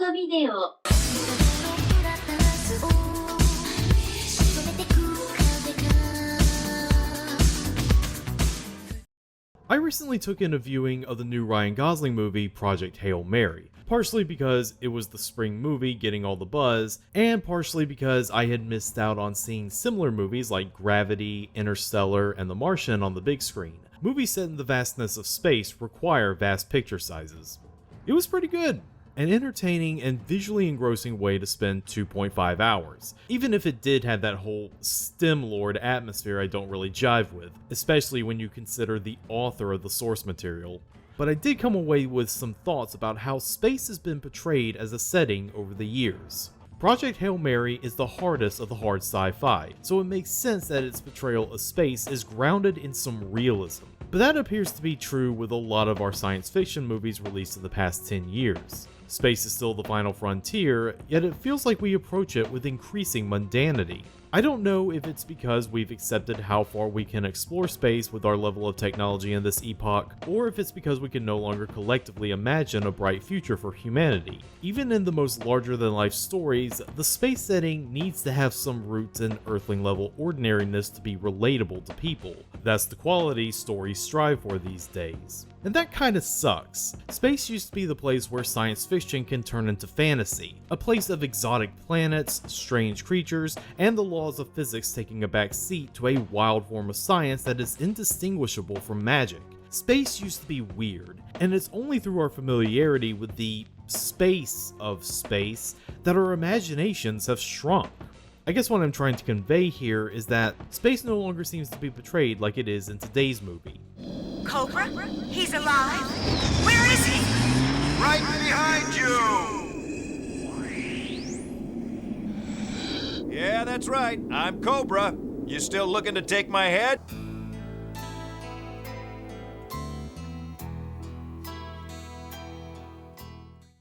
トビデオ I recently took in a viewing of the new Ryan Gosling movie Project Hail Mary, partially because it was the spring movie getting all the buzz, and partially because I had missed out on seeing similar movies like Gravity, Interstellar, and The Martian on the big screen. Movies set in the vastness of space require vast picture sizes. It was pretty good. An entertaining and visually engrossing way to spend 2.5 hours, even if it did have that whole STEM Lord atmosphere I don't really jive with, especially when you consider the author of the source material. But I did come away with some thoughts about how space has been portrayed as a setting over the years. Project Hail Mary is the hardest of the hard sci-fi, so it makes sense that its portrayal of space is grounded in some realism. But that appears to be true with a lot of our science fiction movies released in the past 10 years. Space is still the final frontier, yet it feels like we approach it with increasing mundanity. I don't know if it's because we've accepted how far we can explore space with our level of technology in this epoch, or if it's because we can no longer collectively imagine a bright future for humanity. Even in the most larger-than-life stories, the space setting needs to have some roots in Earthling-level ordinariness to be relatable to people. That's the quality stories strive for these days. And that kinda sucks. Space used to be the place where science fiction can turn into fantasy, a place of exotic planets, strange creatures, and the laws of physics taking a back seat to a wild form of science that is indistinguishable from magic. Space used to be weird, and it's only through our familiarity with the space of space that our imaginations have shrunk. I guess what I'm trying to convey here is that space no longer seems to be portrayed like it is in today's movie. Cobra? He's alive? Where is he? Right behind you! Yeah, that's right. I'm Cobra. You still looking to take my head?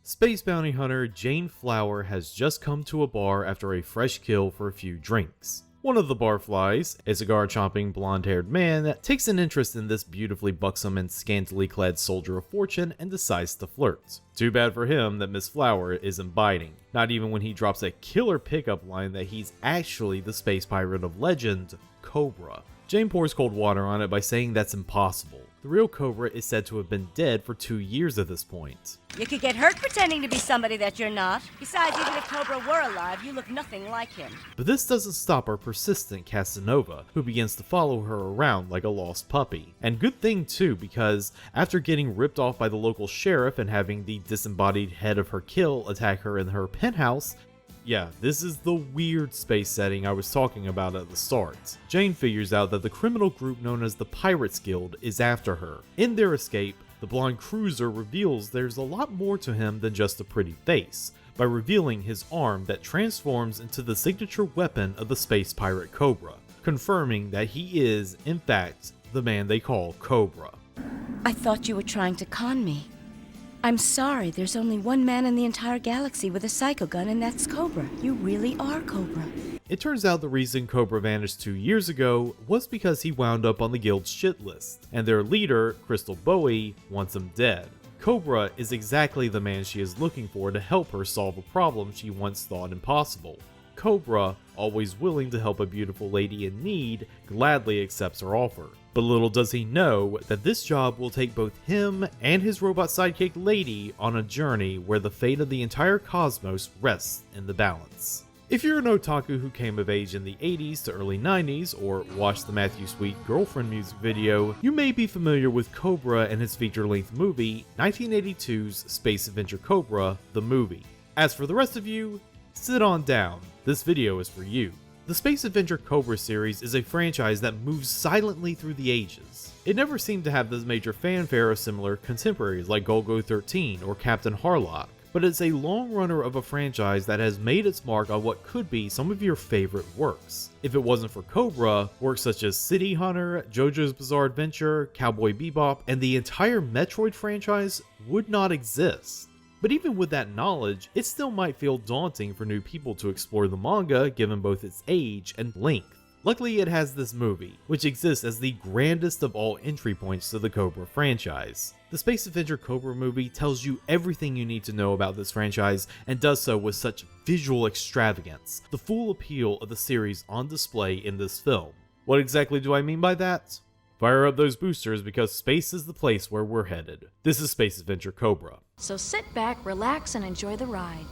Space bounty hunter Jane Flower has just come to a bar after a fresh kill for a few drinks. One of the barflies, a cigar-chomping blonde-haired man, takes an interest in this beautifully buxom and scantily clad soldier of fortune and decides to flirt. Too bad for him that Miss Flower isn't biting, not even when he drops a killer pickup line that he's actually the space pirate of legend, Cobra. Jane pours cold water on it by saying that's impossible. The real Cobra is said to have been dead for 2 years at this point. You could get hurt pretending to be somebody that you're not. Besides, even if Cobra were alive, you look nothing like him. But this doesn't stop our persistent Casanova, who begins to follow her around like a lost puppy. And good thing too, because after getting ripped off by the local sheriff and having the disembodied head of her kill attack her in her penthouse, yeah, this is the weird space setting I was talking about at the start. Jane figures out that the criminal group known as the Pirates Guild is after her. In their escape, the blonde cruiser reveals there's a lot more to him than just a pretty face, by revealing his arm that transforms into the signature weapon of the space pirate Cobra, confirming that he is, in fact, the man they call Cobra. I thought you were trying to con me. I'm sorry, there's only one man in the entire galaxy with a psycho gun, and that's Cobra. You really are Cobra. It turns out the reason Cobra vanished 2 years ago was because he wound up on the guild's shit list, and their leader, Crystal Bowie, wants him dead. Cobra is exactly the man she is looking for to help her solve a problem she once thought impossible. Cobra, always willing to help a beautiful lady in need, gladly accepts her offer. But little does he know that this job will take both him and his robot sidekick Lady on a journey where the fate of the entire cosmos rests in the balance. If you're an otaku who came of age in the 80s to early 90s, or watched the Matthew Sweet Girlfriend music video, you may be familiar with Cobra and his feature-length movie, 1982's Space Adventure Cobra, the movie. As for the rest of you, sit on down, this video is for you. The Space Adventure Cobra series is a franchise that moves silently through the ages. It never seemed to have the major fanfare of similar contemporaries like Golgo 13 or Captain Harlock, but it's a long runner of a franchise that has made its mark on what could be some of your favorite works. If it wasn't for Cobra, works such as City Hunter, JoJo's Bizarre Adventure, Cowboy Bebop, and the entire Metroid franchise would not exist. But even with that knowledge, it still might feel daunting for new people to explore the manga given both its age and length. Luckily, it has this movie, which exists as the grandest of all entry points to the Cobra franchise. The space adventure Cobra movie tells you everything you need to know about this franchise and does so with such visual extravagance, the full appeal of the series on display in this film. What exactly do I mean by that? Fire up those boosters because space is the place where we're headed. This is Space Adventure Cobra. So sit back, relax, and enjoy the ride.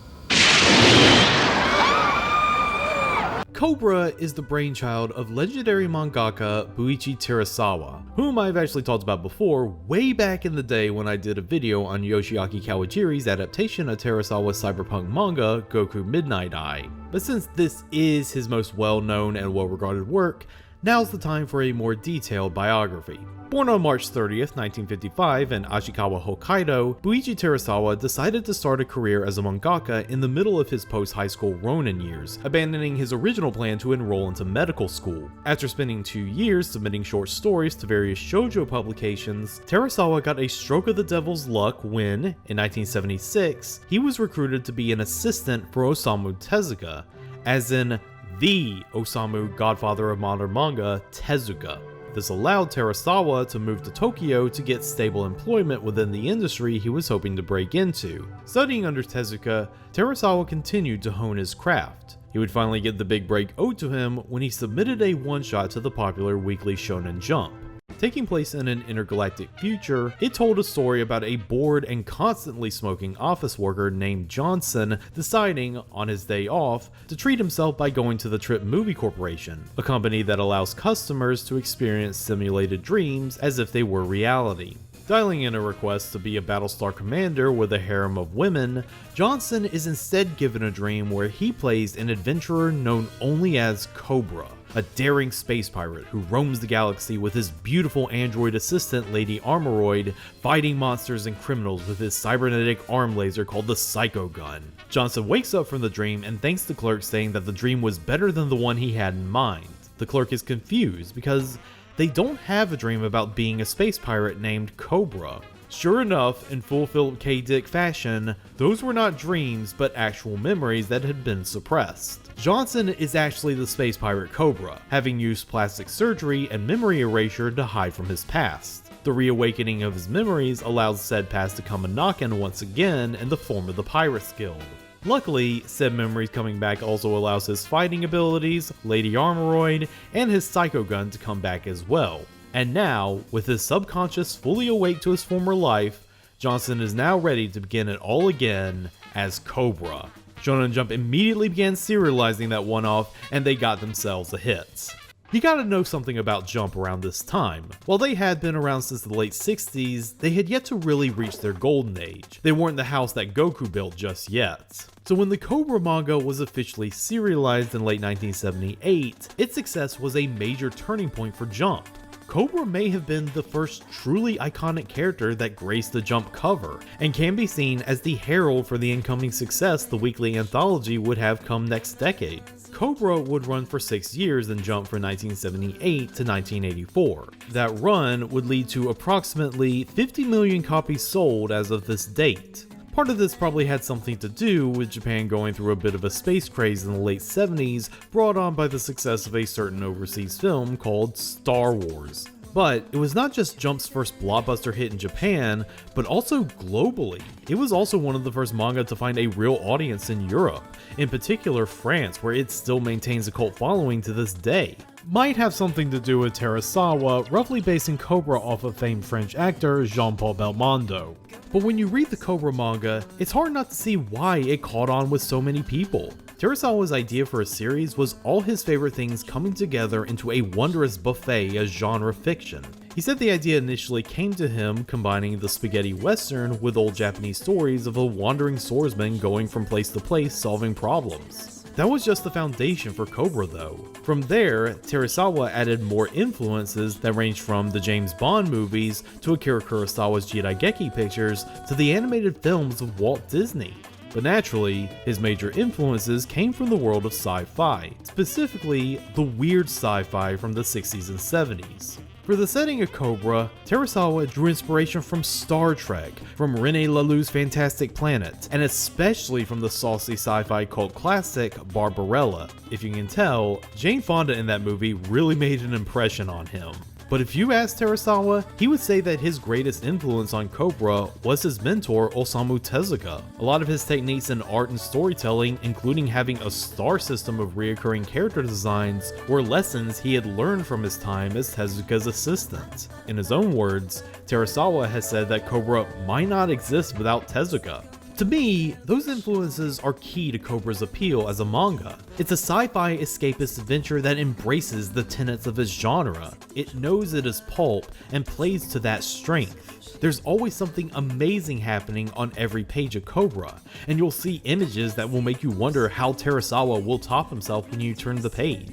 Cobra is the brainchild of legendary mangaka Buichi Terasawa, whom I've actually talked about before way back in the day when I did a video on Yoshiaki Kawajiri's adaptation of Terasawa's cyberpunk manga Goku Midnight Eye. But since this is his most well-known and well-regarded work, now's the time for a more detailed biography. Born on March 30th, 1955 in Ashikawa, Hokkaido, Buichi Terasawa decided to start a career as a mangaka in the middle of his post-high school Ronin years, abandoning his original plan to enroll into medical school. After spending 2 years submitting short stories to various shoujo publications, Terasawa got a stroke of the devil's luck when, in 1976, he was recruited to be an assistant for Osamu Tezuka, as in the Osamu godfather of modern manga, Tezuka. This allowed Terasawa to move to Tokyo to get stable employment within the industry he was hoping to break into. Studying under Tezuka, Terasawa continued to hone his craft. He would finally get the big break owed to him when he submitted a one-shot to the popular weekly Shonen Jump. Taking place in an intergalactic future, it told a story about a bored and constantly smoking office worker named Johnson deciding, on his day off, to treat himself by going to the Trip Movie Corporation, a company that allows customers to experience simulated dreams as if they were reality. Dialing in a request to be a Battlestar commander with a harem of women, Johnson is instead given a dream where he plays an adventurer known only as Cobra, a daring space pirate who roams the galaxy with his beautiful android assistant Lady Armoroid, fighting monsters and criminals with his cybernetic arm laser called the Psycho Gun. Johnson wakes up from the dream and thanks the clerk, saying that the dream was better than the one he had in mind. The clerk is confused because they don't have a dream about being a space pirate named Cobra. Sure enough, in full Philip K. Dick fashion, those were not dreams but actual memories that had been suppressed. Johnson is actually the space pirate Cobra, having used plastic surgery and memory erasure to hide from his past. The reawakening of his memories allows said past to come a-knockin' once again in the form of the Pirates Guild. Luckily, said memories coming back also allows his fighting abilities, Lady Armoroid, and his Psycho Gun to come back as well. And now, with his subconscious fully awake to his former life, Johnson is now ready to begin it all again as Cobra. Shonen Jump immediately began serializing that one-off, and they got themselves a hit. You gotta know something about Jump around this time. While they had been around since the late 60s, they had yet to really reach their golden age. They weren't the house that Goku built just yet. So when the Cobra manga was officially serialized in late 1978, its success was a major turning point for Jump. Cobra may have been the first truly iconic character that graced the Jump cover, and can be seen as the herald for the incoming success the weekly anthology would have come next decade. Cobra would run for 6 years in Jump from 1978 to 1984. That run would lead to approximately 50 million copies sold as of this date. Part of this probably had something to do with Japan going through a bit of a space craze in the late 70s, brought on by the success of a certain overseas film called Star Wars. But it was not just Jump's first blockbuster hit in Japan, but also globally. It was also one of the first manga to find a real audience in Europe, in particular France, where it still maintains a cult following to this day. Might have something to do with Terasawa roughly basing Cobra off of famed French actor Jean-Paul Belmondo. But when you read the Cobra manga, it's hard not to see why it caught on with so many people. Terasawa's idea for a series was all his favorite things coming together into a wondrous buffet of genre fiction. He said the idea initially came to him combining the spaghetti western with old Japanese stories of a wandering swordsman going from place to place solving problems. That was just the foundation for Cobra though. From there, Terasawa added more influences that ranged from the James Bond movies to Akira Kurosawa's Jidaigeki pictures to the animated films of Walt Disney. But naturally, his major influences came from the world of sci-fi, specifically the weird sci-fi from the 60s and 70s. For For the setting of Cobra, Terasawa drew inspiration from Star Trek, from René Laloux's Fantastic Planet, and especially from the saucy sci-fi cult classic Barbarella. If you can tell, Jane Fonda in that movie really made an impression on him. But if you ask Terasawa, he would say that his greatest influence on Cobra was his mentor Osamu Tezuka. A lot of his techniques in art and storytelling, including having a star system of reoccurring character designs, were lessons he had learned from his time as Tezuka's assistant. In his own words, Terasawa has said that Cobra might not exist without Tezuka. To me, those influences are key to Cobra's appeal as a manga. It's a sci-fi escapist adventure that embraces the tenets of its genre. It knows it is pulp and plays to that strength. There's always something amazing happening on every page of Cobra, and you'll see images that will make you wonder how Terasawa will top himself when you turn the page.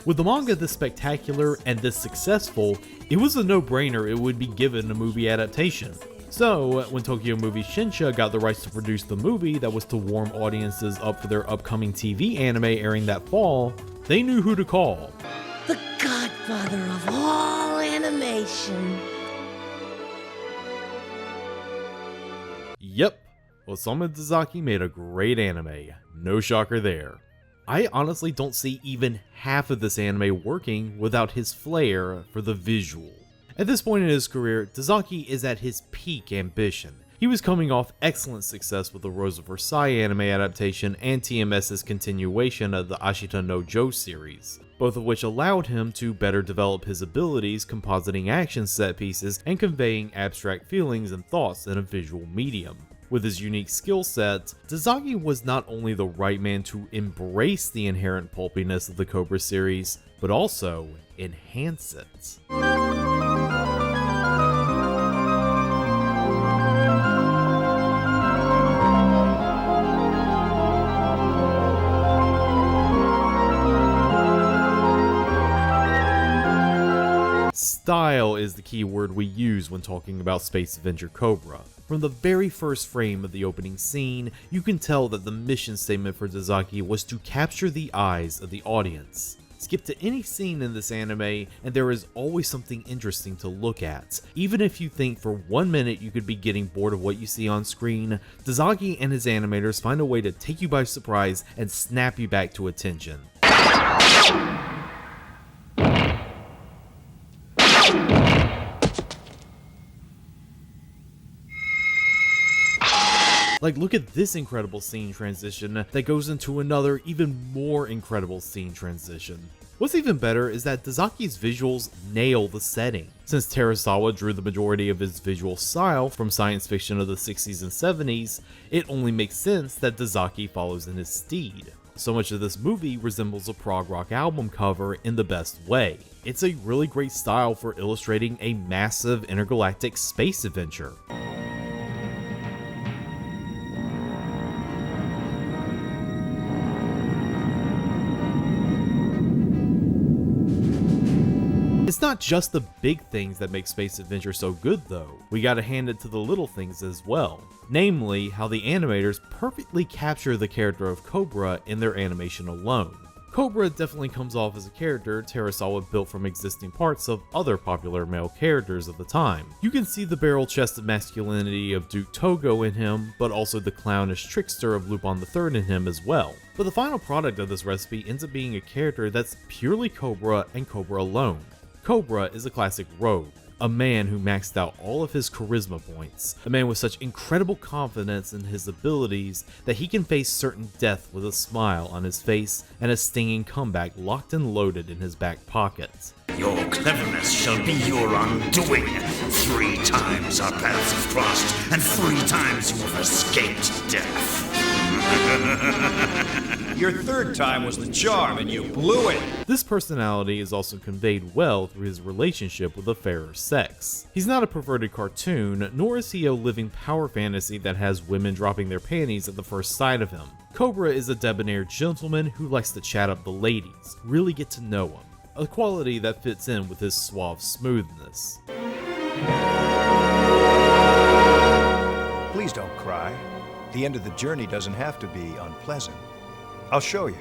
With the manga this spectacular and this successful, it was a no-brainer it would be given a movie adaptation. So, when Tokyo Movie Shinsha got the rights to produce the movie that was to warm audiences up for their upcoming TV anime airing that fall, they knew who to call. The godfather of all animation. Yep, Osamu Tezuka made a great anime, no shocker there. I honestly don't see even half of this anime working without his flair for the visual. At this point in his career, Tezuka is at his peak ambition. He was coming off excellent success with the Rose of Versailles anime adaptation and TMS's continuation of the Ashita no Joe series, both of which allowed him to better develop his abilities compositing action set pieces and conveying abstract feelings and thoughts in a visual medium. With his unique skill set, Tezuka was not only the right man to embrace the inherent pulpiness of the Cobra series, but also enhance it. Style is the key word we use when talking about Space Adventure Cobra. From the very first frame of the opening scene, you can tell that the mission statement for Tezuka was to capture the eyes of the audience. Skip to any scene in this anime and there is always something interesting to look at. Even if you think for 1 minute you could be getting bored of what you see on screen, Tezuka and his animators find a way to take you by surprise and snap you back to attention. Like, look at this incredible scene transition that goes into another even more incredible scene transition. What's even better is that Tezuka's visuals nail the setting. Since Terasawa drew the majority of his visual style from science fiction of the 60s and 70s, it only makes sense that Tezuka follows in his steed. So much of this movie resembles a prog rock album cover in the best way. It's a really great style for illustrating a massive intergalactic space adventure. It's not just the big things that make Space Adventure so good though, we gotta hand it to the little things as well. Namely, how the animators perfectly capture the character of Cobra in their animation alone. Cobra definitely comes off as a character Terasawa built from existing parts of other popular male characters of the time. You can see the barrel-chested masculinity of Duke Togo in him, but also the clownish trickster of Lupin III in him as well. But the final product of this recipe ends up being a character that's purely Cobra and Cobra alone. Cobra is a classic rogue, a man who maxed out all of his charisma points, a man with such incredible confidence in his abilities that he can face certain death with a smile on his face and a stinging comeback locked and loaded in his back pocket. Your cleverness shall be your undoing. 3 times our paths have crossed, and 3 times you have escaped death. Your 3rd time was the charm and you blew it. This personality is also conveyed well through his relationship with the fairer sex. He's not a perverted cartoon, nor is he a living power fantasy that has women dropping their panties at the first sight of him. Cobra is a debonair gentleman who likes to chat up the ladies, really get to know him, a quality that fits in with his suave smoothness. Please don't cry. The end of the journey doesn't have to be unpleasant. I'll show you.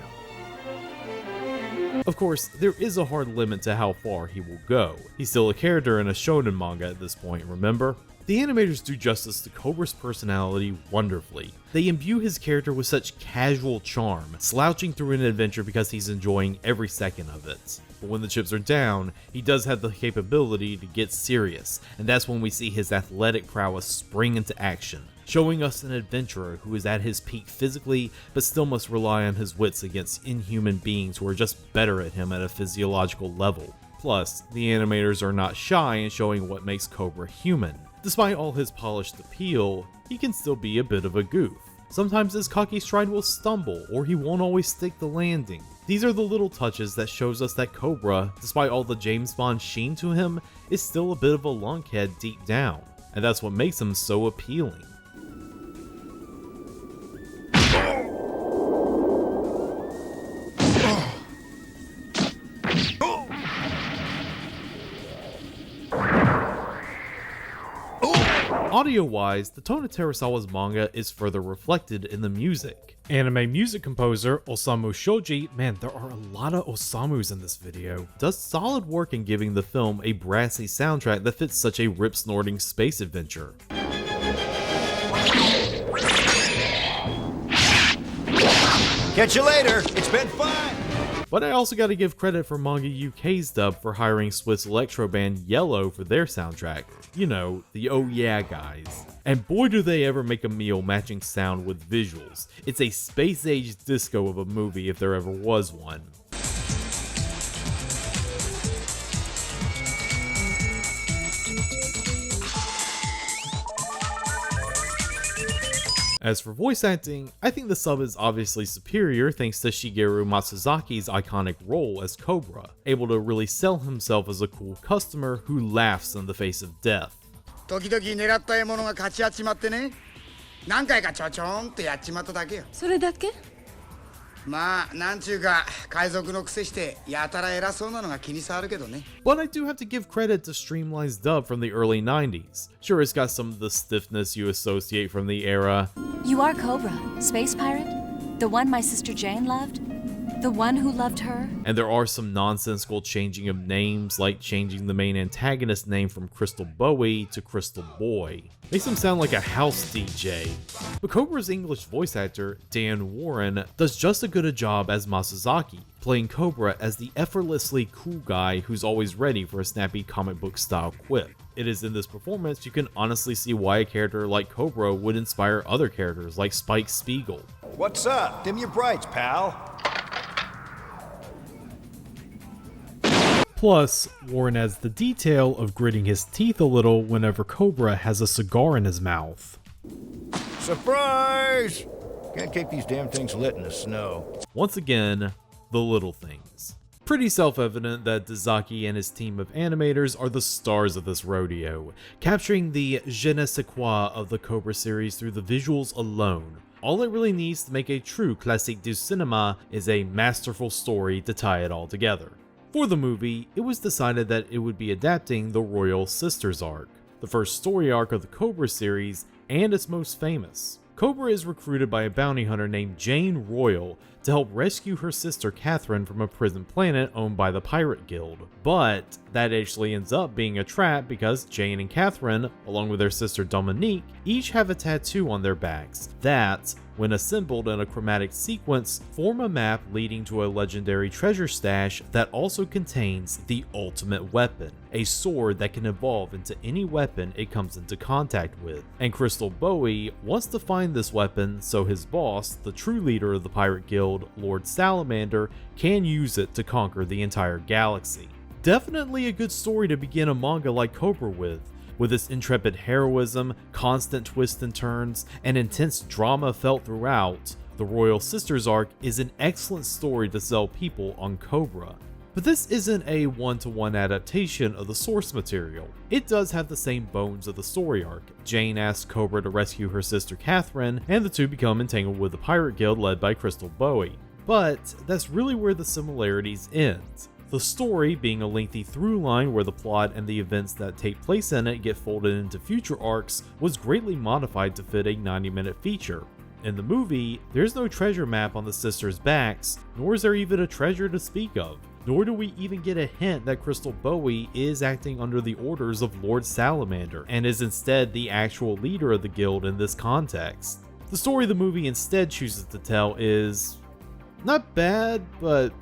Of course, there is a hard limit to how far he will go. He's still a character in a shonen manga at this point, remember? The animators do justice to Cobra's personality wonderfully. They imbue his character with such casual charm, slouching through an adventure because he's enjoying every second of it. But when the chips are down, he does have the capability to get serious, and that's when we see his athletic prowess spring into action, showing us an adventurer who is at his peak physically, but still must rely on his wits against inhuman beings who are just better at him at a physiological level. Plus, the animators are not shy in showing what makes Cobra human. Despite all his polished appeal, he can still be a bit of a goof. Sometimes his cocky stride will stumble, or he won't always stick the landing. These are the little touches that shows us that Cobra, despite all the James Bond sheen to him, is still a bit of a lunkhead deep down, and that's what makes him so appealing. Audio-wise, the tone of Terusawa's manga is further reflected in the music. Anime music composer Osamu Shoji, man, there are a lot of Osamus in this video, does solid work in giving the film a brassy soundtrack that fits such a rip-snorting space adventure. Catch you later. It's been fun. But I also gotta give credit for Manga UK's dub for hiring Swiss electro band Yellow for their soundtrack. You know, the Oh Yeah guys. And boy do they ever make a meal matching sound with visuals. It's a space-age disco of a movie if there ever was one. As for voice acting, I think the sub is obviously superior thanks to Shigeru Matsuzaki's iconic role as Cobra, able to really sell himself as a cool customer who laughs in the face of death. 時々狙った獲物が勝ちやっちまってね、何回かちょちょんってやっちまっただけよ。それだけ？まあなんちゅうか海賊のくせしてやたら偉そうなのが気に障るけどね。 But I do have to give credit to Streamline's dub from the early 90s. Sure, it's got some of the stiffness you associate from the era. You are Cobra, space pirate? The one my sister Jane loved? The one who loved her? And there are some nonsensical changing of names, like changing the main antagonist's name from Crystal Bowie to Crystal Boy. Makes him sound like a house DJ. But Cobra's English voice actor, Dan Warren, does just as good a job as Masazaki, playing Cobra as the effortlessly cool guy who's always ready for a snappy comic book style quip. It is in this performance you can honestly see why a character like Cobra would inspire other characters like Spike Spiegel. What's up? Dim your brights, pal. Plus, Warren has the detail of gritting his teeth a little whenever Cobra has a cigar in his mouth. Surprise! Can't keep these damn things lit in the snow. Once again, the little things. Pretty self-evident that Dazaki and his team of animators are the stars of this rodeo, capturing the je ne sais quoi of the Cobra series through the visuals alone. All it really needs to make a true classique du cinema is a masterful story to tie it all together. For the movie, it was decided that it would be adapting the Royal Sisters arc, the first story arc of the Cobra series and its most famous. Cobra is recruited by a bounty hunter named Jane Royal to help rescue her sister Catherine from a prison planet owned by the Pirate Guild. But that actually ends up being a trap because Jane and Catherine, along with their sister Dominique, each have a tattoo on their backs that, when assembled in a chromatic sequence, form a map leading to a legendary treasure stash that also contains the ultimate weapon, a sword that can evolve into any weapon it comes into contact with. And Crystal Bowie wants to find this weapon so his boss, the true leader of the Pirate Guild, Lord Salamander, can use it to conquer the entire galaxy. Definitely a good story to begin a manga like Cobra with its intrepid heroism, constant twists and turns, and intense drama felt throughout. The Royal Sisters arc is an excellent story to sell people on Cobra. But this isn't a one-to-one adaptation of the source material. It does have the same bones of the story arc. Jane asks Cobra to rescue her sister Catherine, and the two become entangled with the Pirate Guild led by Crystal Bowie. But that's really where the similarities end. The story being a lengthy through line where the plot and the events that take place in it get folded into future arcs was greatly modified to fit a 90-minute feature. In the movie, there's no treasure map on the sisters' backs, nor is there even a treasure to speak of, nor do we even get a hint that Crystal Bowie is acting under the orders of Lord Salamander, and is instead the actual leader of the guild in this context. The story the movie instead chooses to tell is not bad, but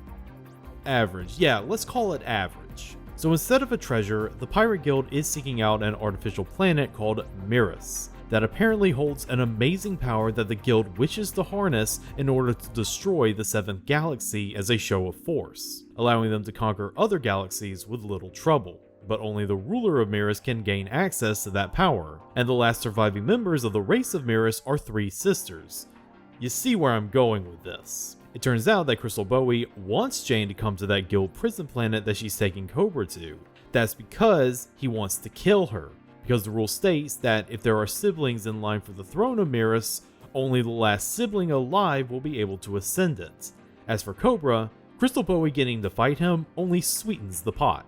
average. Yeah, let's call it average. So instead of a treasure, the Pirate Guild is seeking out an artificial planet called Miras, that apparently holds an amazing power that the guild wishes to harness in order to destroy the 7th galaxy as a show of force, allowing them to conquer other galaxies with little trouble. But only the ruler of Miras can gain access to that power, and the last surviving members of the race of Miras are 3 sisters. You see where I'm going with this. It turns out that Crystal Bowie wants Jane to come to that guild prison planet that she's taking Cobra to. That's because he wants to kill her, because the rule states that if there are siblings in line for the throne of Miras, only the last sibling alive will be able to ascend it. As for Cobra, Crystal Bowie getting to fight him only sweetens the pot.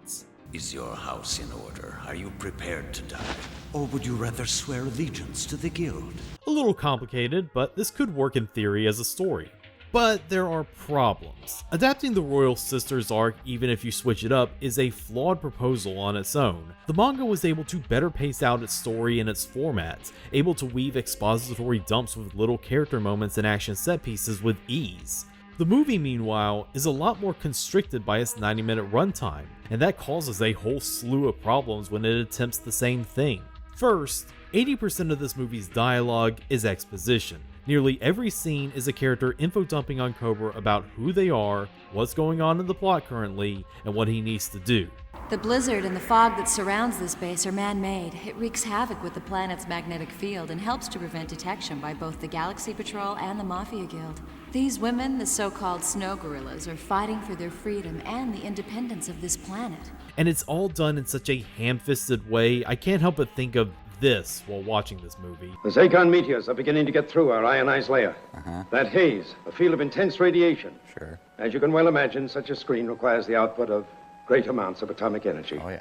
Is your house in order? Are you prepared to die? Or would you rather swear allegiance to the guild? A little complicated, but this could work in theory as a story. But there are problems. Adapting the Royal Sisters arc, even if you switch it up, is a flawed proposal on its own. The manga was able to better pace out its story and its format, able to weave expository dumps with little character moments and action set pieces with ease. The movie, meanwhile, is a lot more constricted by its 90-minute runtime, and that causes a whole slew of problems when it attempts the same thing. First, 80% of this movie's dialogue is exposition. Nearly every scene is a character info-dumping on Cobra about who they are, what's going on in the plot currently, and what he needs to do. The blizzard and the fog that surrounds this base are man-made. It wreaks havoc with the planet's magnetic field and helps to prevent detection by both the Galaxy Patrol and the Mafia Guild. These women, the so-called snow gorillas, are fighting for their freedom and the independence of this planet. And it's all done in such a ham-fisted way, I can't help but think of this while watching this movie. The Zircon meteors are beginning to get through our ionized layer. That haze, a field of intense radiation. Sure. As you can well imagine, such a screen requires the output of great amounts of atomic energy. Oh, yeah.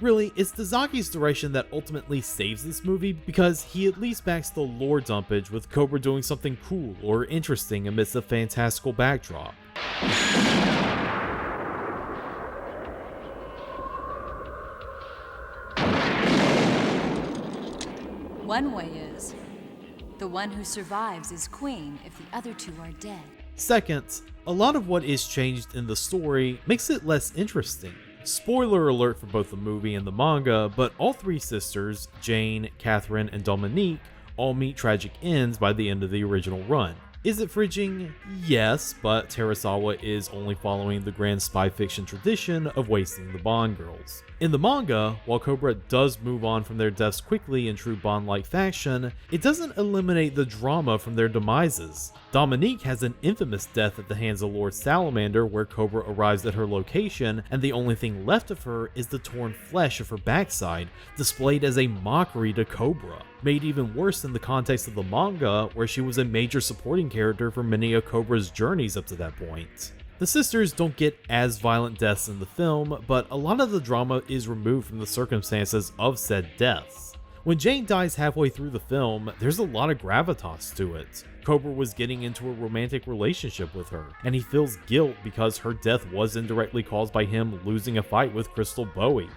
Really, it's Dazaki's direction that ultimately saves this movie because he at least backs the lore dumpage with Cobra doing something cool or interesting amidst a fantastical backdrop. One way is, the one who survives is queen if the other 2 are dead. Second, a lot of what is changed in the story makes it less interesting. Spoiler alert for both the movie and the manga, but all 3 sisters, Jane, Catherine, and Dominique, all meet tragic ends by the end of the original run. Is it fridging? Yes, but Terasawa is only following the grand spy fiction tradition of wasting the Bond girls. In the manga, while Cobra does move on from their deaths quickly in true Bond-like fashion, it doesn't eliminate the drama from their demises. Dominique has an infamous death at the hands of Lord Salamander, where Cobra arrives at her location and the only thing left of her is the torn flesh of her backside, displayed as a mockery to Cobra. Made even worse in the context of the manga, where she was a major supporting character for many of Cobra's journeys up to that point. The sisters don't get as violent deaths in the film, but a lot of the drama is removed from the circumstances of said deaths. When Jane dies halfway through the film, there's a lot of gravitas to it. Cobra was getting into a romantic relationship with her, and he feels guilt because her death was indirectly caused by him losing a fight with Crystal Bowie.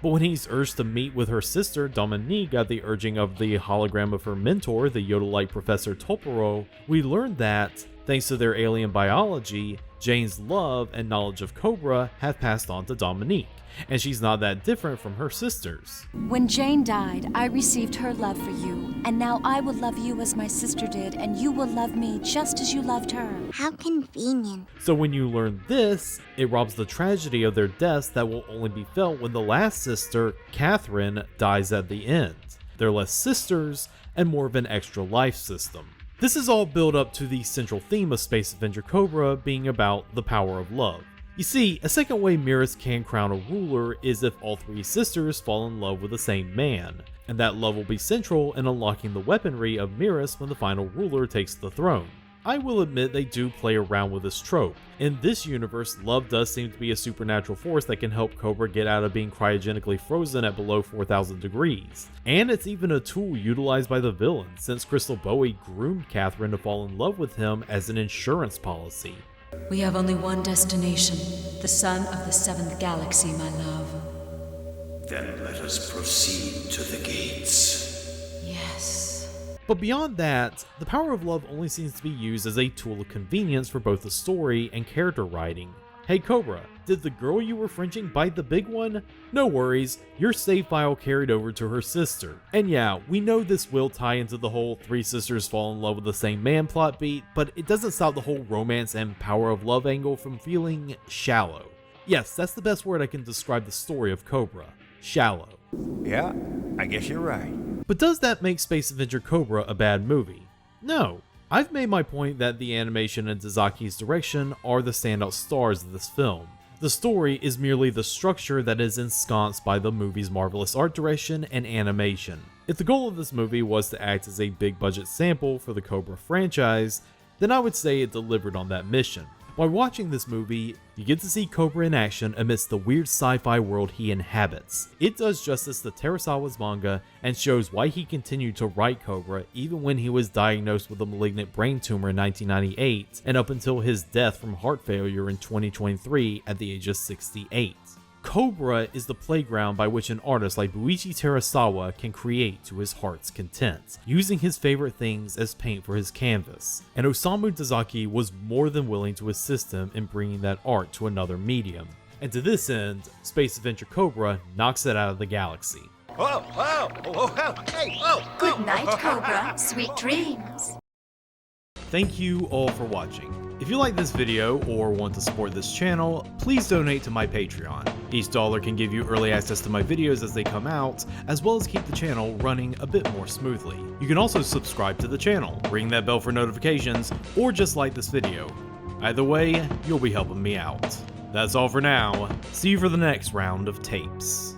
But when he's urged to meet with her sister, Dominique, at the urging of the hologram of her mentor, the Yoda-like Professor Toporo, we learn that, thanks to their alien biology, Jane's love and knowledge of Cobra have passed on to Dominique, and she's not that different from her sisters. When Jane died, I received her love for you, and now I will love you as my sister did, and you will love me just as you loved her. How convenient. So when you learn this, it robs the tragedy of their deaths that will only be felt when the last sister, Catherine, dies at the end. They're less sisters and more of an extra life system. This is all built up to the central theme of Space Avenger Cobra being about the power of love. You see, a second way Miras can crown a ruler is if all 3 sisters fall in love with the same man, and that love will be central in unlocking the weaponry of Miras when the final ruler takes the throne. I will admit they do play around with this trope. In this universe, love does seem to be a supernatural force that can help Cobra get out of being cryogenically frozen at below 4,000 degrees. And it's even a tool utilized by the villain, since Crystal Bowie groomed Catherine to fall in love with him as an insurance policy. We have only one destination, the sun of the 7th galaxy, my love. Then let us proceed to the gates. Yes. But beyond that, the power of love only seems to be used as a tool of convenience for both the story and character writing. Hey Cobra, did the girl you were fringing bite the big one? No worries, your save file carried over to her sister. And yeah, we know this will tie into the whole 3 sisters fall in love with the same man plot beat, but it doesn't stop the whole romance and power of love angle from feeling shallow. Yes, that's the best word I can describe the story of Cobra. Shallow. Yeah, I guess you're right. But does that make Space Adventure Cobra a bad movie? No. I've made my point that the animation and Tazaki's direction are the standout stars of this film. The story is merely the structure that is ensconced by the movie's marvelous art direction and animation. If the goal of this movie was to act as a big budget sample for the Cobra franchise, then I would say it delivered on that mission. While watching this movie, you get to see Cobra in action amidst the weird sci-fi world he inhabits. It does justice to Terusawa's manga and shows why he continued to write Cobra even when he was diagnosed with a malignant brain tumor in 1998 and up until his death from heart failure in 2023 at the age of 68. Cobra is the playground by which an artist like Buichi Terusawa can create to his heart's content, using his favorite things as paint for his canvas, and Osamu Tazaki was more than willing to assist him in bringing that art to another medium. And to this end, Space Adventure Cobra knocks it out of the galaxy. Whoa, whoa, whoa, whoa, hey, whoa! Good night, Cobra. Sweet dreams. Thank you all for watching. If you like this video or want to support this channel, please donate to my Patreon. Each dollar can give you early access to my videos as they come out, as well as keep the channel running a bit more smoothly. You can also subscribe to the channel, ring that bell for notifications, or just like this video. Either way, you'll be helping me out. That's all for now. See you for the next round of tapes.